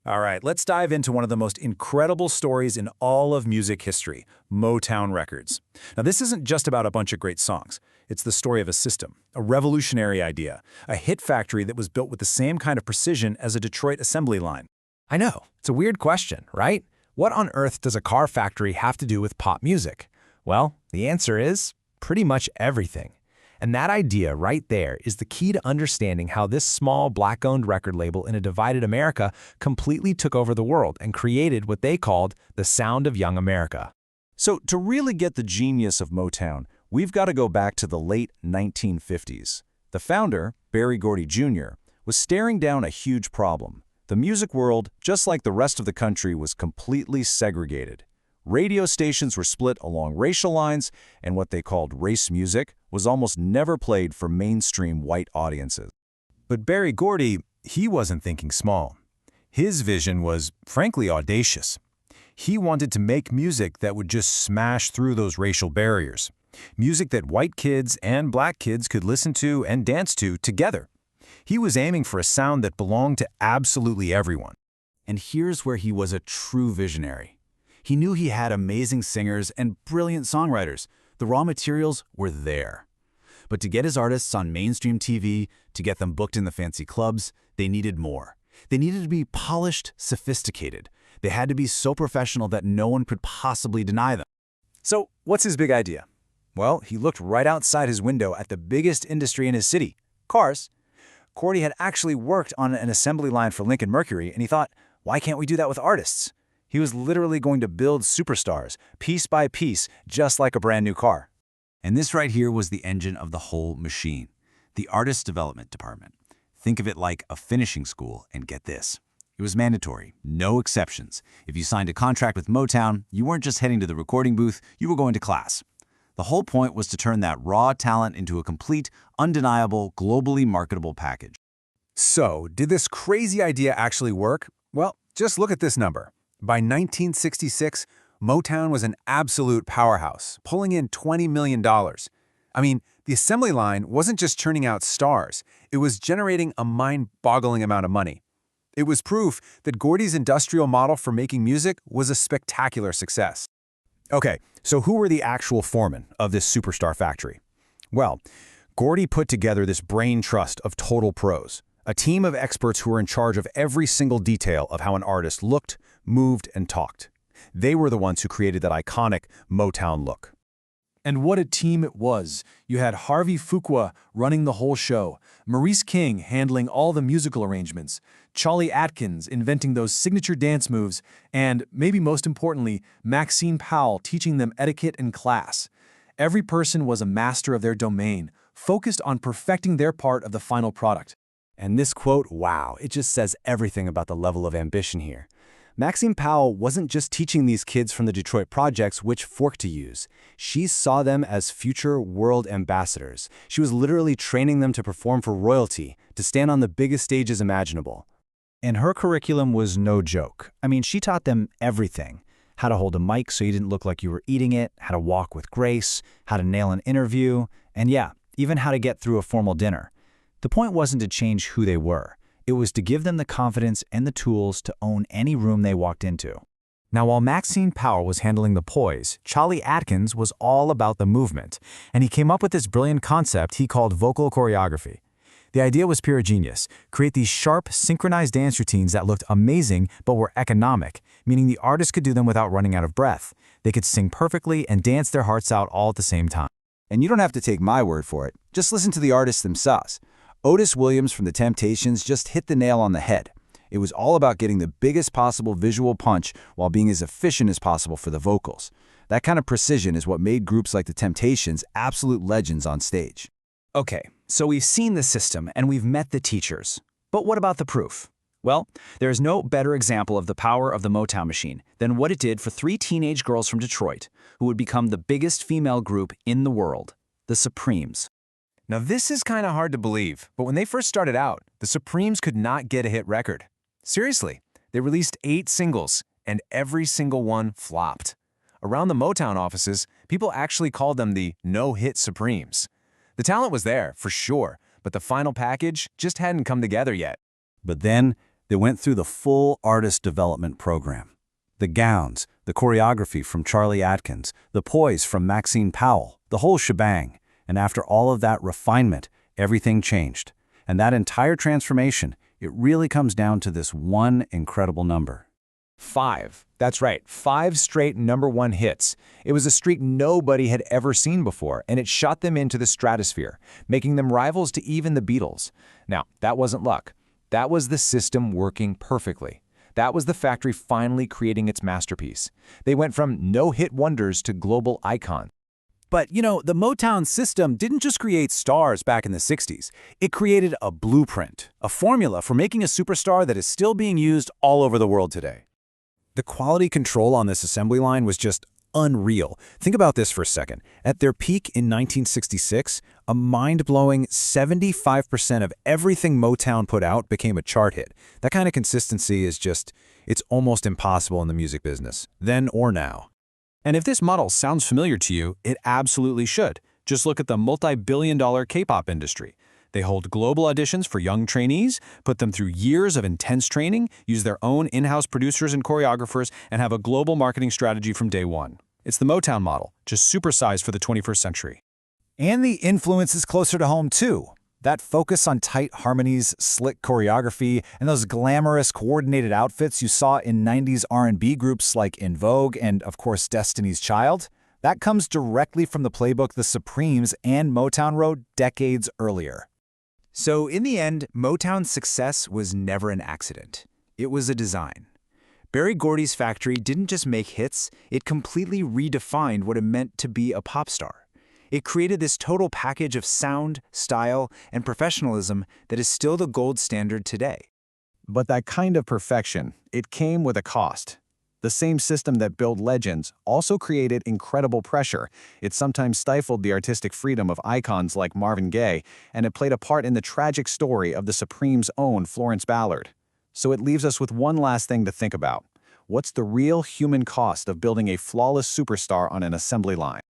All right, let's dive into one of the most incredible stories in all of music history, Motown Records. Now, this isn't just about a bunch of great songs. It's the story of a system, a revolutionary idea, a hit factory that was built with the same kind of precision as a Detroit assembly line. I know, it's a weird question, right? What on earth does a car factory have to do with pop music? Well, the answer is pretty much everything. And that idea right there is the key to understanding how this small black-owned record label in a divided America completely took over the world and created what they called the sound of young America. So, to really get the genius of Motown, we've got to go back to the late 1950s. The founder, Berry Gordy Jr., was staring down a huge problem. The music world, just like the rest of the country, was completely segregated. Radio stations were split along racial lines, and what they called race music was almost never played for mainstream white audiences. But Berry Gordy, he wasn't thinking small. His vision was, frankly, audacious. He wanted to make music that would just smash through those racial barriers. Music that white kids and black kids could listen to and dance to together. He was aiming for a sound that belonged to absolutely everyone. And here's where he was a true visionary. He knew he had amazing singers and brilliant songwriters. The raw materials were there. But to get his artists on mainstream TV, to get them booked in the fancy clubs, they needed more. They needed to be polished, sophisticated. They had to be so professional that no one could possibly deny them. So, what's his big idea? Well, he looked right outside his window at the biggest industry in his city, cars. Gordy had actually worked on an assembly line for Lincoln Mercury, and he thought, why can't we do that with artists? He was literally going to build superstars, piece by piece, just like a brand new car. And this right here was the engine of the whole machine, the artist development department. Think of it like a finishing school, and get this. It was mandatory, no exceptions. If you signed a contract with Motown, you weren't just heading to the recording booth, you were going to class. The whole point was to turn that raw talent into a complete, undeniable, globally marketable package. So, did this crazy idea actually work? Well, just look at this number. By 1966, Motown was an absolute powerhouse, pulling in $20 million. I mean, the assembly line wasn't just churning out stars, it was generating a mind-boggling amount of money. It was proof that Gordy's industrial model for making music was a spectacular success. Okay, so who were the actual foremen of this superstar factory? Well, Gordy put together this brain trust of total pros, a team of experts who were in charge of every single detail of how an artist looked, moved, and talked. They were the ones who created that iconic Motown look. And what a team it was. You had Harvey Fuqua running the whole show, Maurice King handling all the musical arrangements, Cholly Atkins inventing those signature dance moves, and, maybe most importantly, Maxine Powell teaching them etiquette and class. Every person was a master of their domain, focused on perfecting their part of the final product. And this quote, wow, it just says everything about the level of ambition here. Maxine Powell wasn't just teaching these kids from the Detroit projects which fork to use. She saw them as future world ambassadors. She was literally training them to perform for royalty, to stand on the biggest stages imaginable. And her curriculum was no joke. I mean, she taught them everything. How to hold a mic so you didn't look like you were eating it, how to walk with grace, how to nail an interview, and yeah, even how to get through a formal dinner. The point wasn't to change who they were. It was to give them the confidence and the tools to own any room they walked into. Now, while Maxine Powell was handling the poise, Cholly Atkins was all about the movement, and he came up with this brilliant concept he called vocal choreography. The idea was pure genius: create these sharp, synchronized dance routines that looked amazing but were economic, meaning the artist could do them without running out of breath. They could sing perfectly and dance their hearts out all at the same time. And you don't have to take my word for it. Just listen to the artists themselves. Otis Williams from The Temptations just hit the nail on the head. It was all about getting the biggest possible visual punch while being as efficient as possible for the vocals. That kind of precision is what made groups like The Temptations absolute legends on stage. Okay, so we've seen the system and we've met the teachers. But what about the proof? Well, there is no better example of the power of the Motown machine than what it did for 3 teenage girls from Detroit who would become the biggest female group in the world, the Supremes. Now, this is kind of hard to believe, but when they first started out, the Supremes could not get a hit record. Seriously, they released 8 singles, and every single one flopped. Around the Motown offices, people actually called them the no-hit Supremes. The talent was there, for sure, but the final package just hadn't come together yet. But then, They went through the full artist development program. The gowns, the choreography from Cholly Atkins, the poise from Maxine Powell, the whole shebang. And after all of that refinement, everything changed. And that entire transformation, it really comes down to this one incredible number. 5. That's right, 5 straight #1 hits. It was a streak nobody had ever seen before, and it shot them into the stratosphere, making them rivals to even the Beatles. Now, that wasn't luck. That was the system working perfectly. That was the factory finally creating its masterpiece. They went from no-hit wonders to global icons. But, the Motown system didn't just create stars back in the 60s. It created a blueprint, a formula for making a superstar that is still being used all over the world today. The quality control on this assembly line was just unreal. Think about this for a second. At their peak in 1966, a mind-blowing 75% of everything Motown put out became a chart hit. That kind of consistency is it's almost impossible in the music business, then or now. And if this model sounds familiar to you, it absolutely should. Just look at the multi-billion-dollar K-pop industry. They hold global auditions for young trainees, put them through years of intense training, use their own in-house producers and choreographers, and have a global marketing strategy from day one. It's the Motown model, just supersized for the 21st century. And the influence is closer to home, too. That focus on tight harmonies, slick choreography, and those glamorous, coordinated outfits you saw in 90s R&B groups like In Vogue and, of course, Destiny's Child, that comes directly from the playbook the Supremes and Motown wrote decades earlier. So in the end, Motown's success was never an accident. It was a design. Berry Gordy's factory didn't just make hits, it completely redefined what it meant to be a pop star. It created this total package of sound, style, and professionalism that is still the gold standard today. But that kind of perfection, it came with a cost. The same system that built legends also created incredible pressure. It sometimes stifled the artistic freedom of icons like Marvin Gaye, and it played a part in the tragic story of the Supremes' own Florence Ballard. So it leaves us with one last thing to think about. What's the real human cost of building a flawless superstar on an assembly line?